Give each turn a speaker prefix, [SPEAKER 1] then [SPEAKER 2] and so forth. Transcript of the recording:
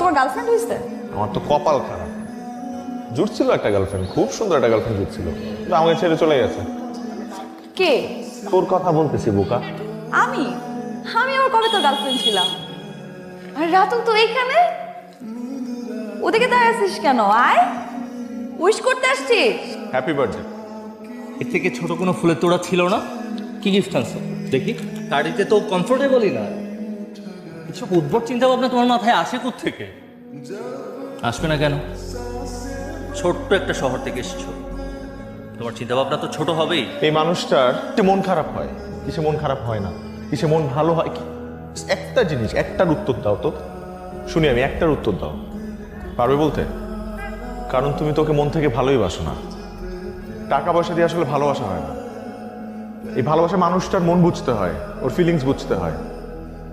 [SPEAKER 1] তোমার গার্লফ্রেন্ড হয়েছে?
[SPEAKER 2] আমার তো কপাল খারাপ, জুটছিল একটা গার্লফ্রেন্ড, খুব সুন্দর একটা গার্লফ্রেন্ড জুটছিল, কিন্তু আমাকে ছেড়ে চলে গেছে।
[SPEAKER 1] কে?
[SPEAKER 2] তোর কথা বলতেছি বোকা।
[SPEAKER 1] আমি আমি আবার কবে তোর গার্লফ্রেন্ড ছিলাম? আর রাতুল তো এইখানে, ওদিকে দাঁড়িয়ে আছিস কেন? আয়, উইশ করতে আসছিস?
[SPEAKER 2] Happy birthday.
[SPEAKER 3] এর থেকে ছোট কোনো ফুলের তোড়া ছিল না? কি গিফট আনছো দেখি? গাড়িতে তো কমফোর্টেবলই না। এসব উদ্ভট চিন্তা ভাবনা তোমার মাথায় আসে থেকে? আসবে না কেন? ছোট্ট একটা শহর থেকে এসেছো, তোমার চিন্তা ভাবনা তো ছোট হবেই।
[SPEAKER 2] এই মানুষটার কি মন খারাপ হয়? কিসে মন খারাপ হয় না, কিসে মন ভালো হয় কি? একটা জিনিস, একটার উত্তর দাও তো শুনি, আমি একটার উত্তর দাও, পারবে বলতে? কারণ তুমি তোকে মন থেকে ভালোই বাসো না। টাকা পয়সা দিয়ে আসলে ভালোবাসা হয় না। এই ভালোবাসা মানুষটার মন বুঝতে হয়, ওর ফিলিংস বুঝতে হয়।